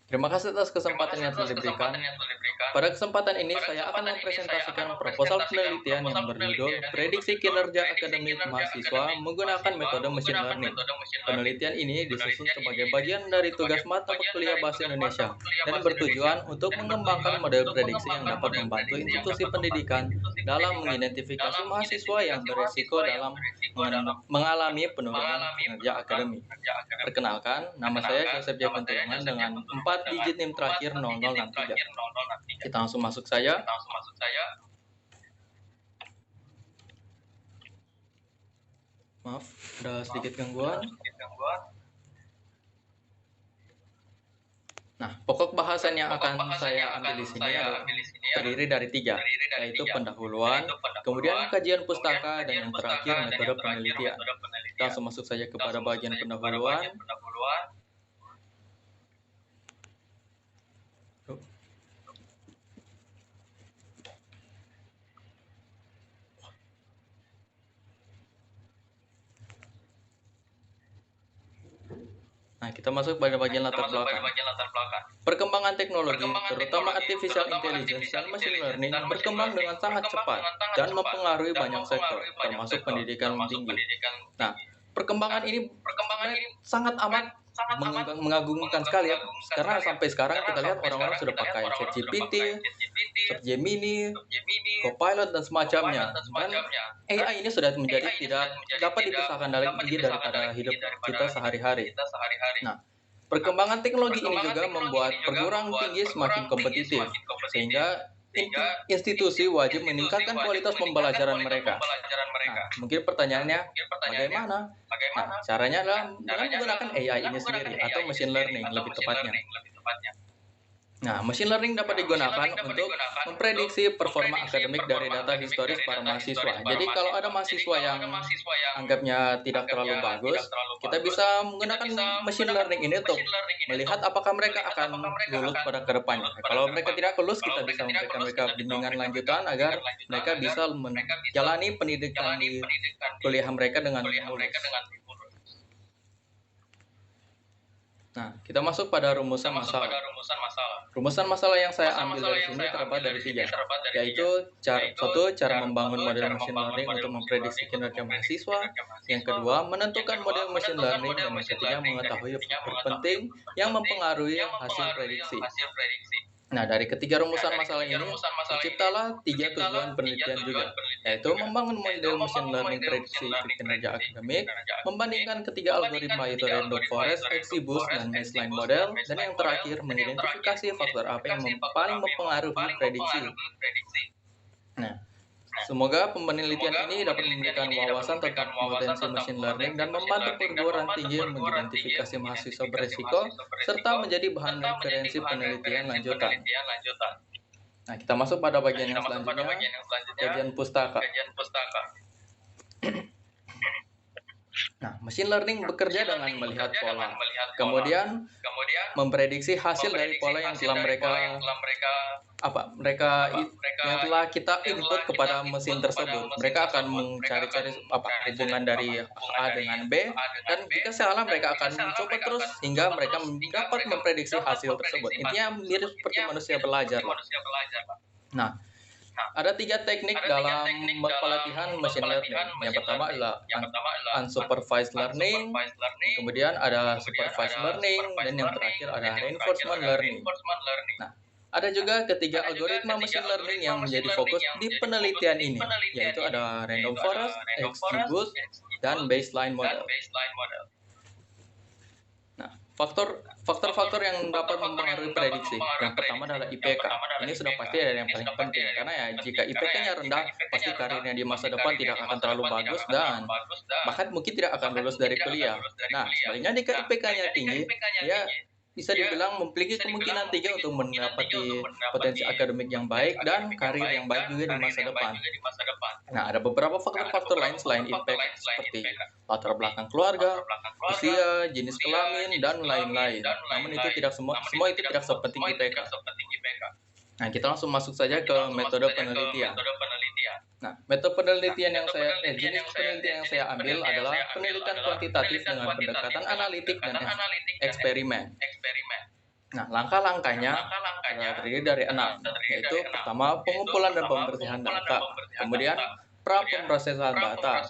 Terima kasih atas kesempatan yang telah diberikan. Pada kesempatan ini, saya akan mempresentasikan proposal penelitian yang berjudul Prediksi Kinerja Akademik Mahasiswa Menggunakan Metode Machine Learning. Penelitian ini disusun sebagai bagian dari tugas mata kuliah Bahasa Indonesia dan bertujuan untuk mengembangkan model prediksi yang dapat membantu institusi pendidikan dalam mengidentifikasi mahasiswa yang beresiko dalam mengalami penurunan kinerja akademik. Perkenalkan, nama saya Joseph J. Kuntulungan dengan 4 digit NIM terakhir 0063. Kita langsung masuk saja. Maaf, ada sedikit gangguan. Nah, pokok bahasan yang akan saya ambil di sini adalah terdiri dari 3, yaitu pendahuluan, kemudian kajian pustaka, dan yang terakhir metode penelitian. Kita langsung masuk saja kepada bagian pendahuluan. Nah, kita masuk pada bagian latar belakang. Perkembangan teknologi, terutama artificial intelligence dan machine learning, berkembang dengan sangat cepat dan mempengaruhi banyak sektor, termasuk pendidikan tinggi. Nah, perkembangan ini sangat amat mengagumkan sekali ya, karena sampai sekarang kita lihat orang-orang sudah pakai ChatGPT, Gemini, Copilot, dan semacamnya. Dan AI ini sudah menjadi tidak dapat dipisahkan lagi daripada hidup kita sehari-hari. Nah, perkembangan teknologi ini juga membuat perguruan tinggi semakin kompetitif, sehingga institusi wajib meningkatkan kualitas pembelajaran mereka. Nah, mungkin pertanyaannya, bagaimana? Nah, caranya adalah dengan menggunakan AI ini sendiri, atau machine learning lebih tepatnya. Nah, machine learning dapat digunakan untuk memprediksi performa akademik dari data historis para mahasiswa. Jadi kalau ada mahasiswa yang anggapnya tidak terlalu bagus, kita bisa menggunakan machine learning ini untuk melihat apakah mereka akan lulus pada kedepannya. Kalau mereka tidak lulus, kita bisa memberikan mereka bimbingan lanjutan agar mereka bisa menjalani pendidikan di kuliah mereka dengan mulus. Nah, kita masuk pada rumusan masalah. Rumusan masalah yang saya ambil dari sini terdapat dari 3, yaitu cara membangun model machine learning untuk memprediksi kinerja mahasiswa, yang kedua, menentukan model machine learning, dan yang ketiga, mengetahui faktor penting yang mempengaruhi hasil prediksi. Nah, dari ketiga rumusan masalah ini, terciptalah 3 tujuan penelitian juga, yaitu membangun model machine learning prediksi kinerja akademik, membandingkan ketiga algoritma yaitu random forest, XGBoost, dan baseline model, dan yang terakhir, mengidentifikasi faktor apa yang paling mempengaruhi prediksi. Nah, semoga penelitian ini dapat memberikan wawasan tentang potensi machine learning dan membantu perguruan tinggi mengidentifikasi mahasiswa berisiko serta menjadi bahan referensi penelitian lanjutan. Nah, kita masuk pada bagian yang selanjutnya, kajian pustaka. Nah, machine learning bekerja dengan melihat pola, kemudian memprediksi hasil dari pola yang telah yang telah kita input kepada mesin tersebut. Mereka akan mencari-cari hubungan dari A dengan B, dan jika salah mereka akan mencoba terus hingga mereka dapat memprediksi hasil tersebut. Intinya mirip seperti manusia belajar. Nah, ada 3 teknik dalam pelatihan machine learning. Yang pertama adalah unsupervised learning, kemudian ada supervised learning, dan yang terakhir ada reinforcement learning. Nah, ada juga ketiga algoritma machine learning yang menjadi fokus di penelitian ini, yaitu ada random forest, XGBoost, dan baseline model. Nah, faktor-faktor yang dapat mempengaruhi prediksi. Yang pertama adalah IPK. Ini sudah pasti ada yang paling penting, karena ya jika IPK-nya rendah, pasti karirnya di masa depan tidak akan terlalu bagus dan bahkan mungkin tidak akan lulus dari kuliah. Nah, sebaliknya jika IPK-nya tinggi, ya bisa dibilang memiliki kemungkinan tinggi untuk mendapati potensi akademik yang baik dan karir yang baik juga di masa depan. Nah, ada beberapa faktor-faktor lain selain IPK seperti latar belakang keluarga, usia, jenis kelamin, dan lain-lain. Namun itu tidak semua itu tidak sepenting IPK. Nah, kita langsung masuk saja ke metode penelitian. Nah, metode penelitian jenis penelitian yang saya ambil adalah penelitian kuantitatif dengan pendekatan analitik dan eksperimen. Nah, langkah-langkahnya terdiri dari 6, yaitu pertama, pengumpulan dan pembersihan data, kemudian pra-pemrosesan data,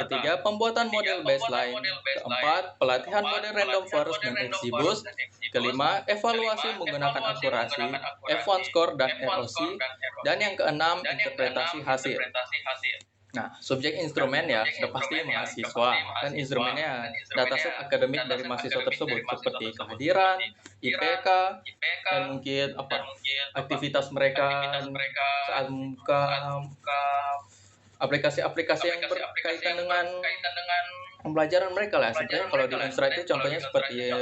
ketiga, pembuatan model baseline, keempat, pelatihan model random forest dan XGBoost, kelima, evaluasi menggunakan akurasi, F1 score dan ROC, dan yang keenam, interpretasi hasil. Nah, subjek instrumen ya sudah pasti mahasiswa, kan instrumennya dataset akademik dari mahasiswa tersebut seperti kehadiran, IPK, dan mungkin aktivitas mereka saat membuka aplikasi-aplikasi yang berkaitan dengan pembelajaran mereka lah. Sebenarnya kalau di Unsra itu contohnya seperti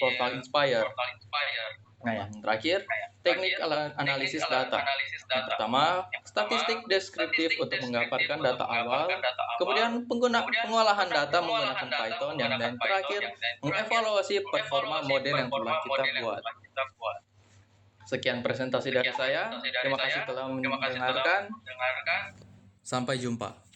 Portal Inspire. Nah, yang terakhir, teknik analisis data. Yang pertama, statistik deskriptif untuk menggambarkan data awal, kemudian pengolahan data menggunakan Python, dan terakhir, mengevaluasi performa model yang telah kita buat. Sekian presentasi dari saya. Terima kasih telah mendengarkan. Sampai jumpa.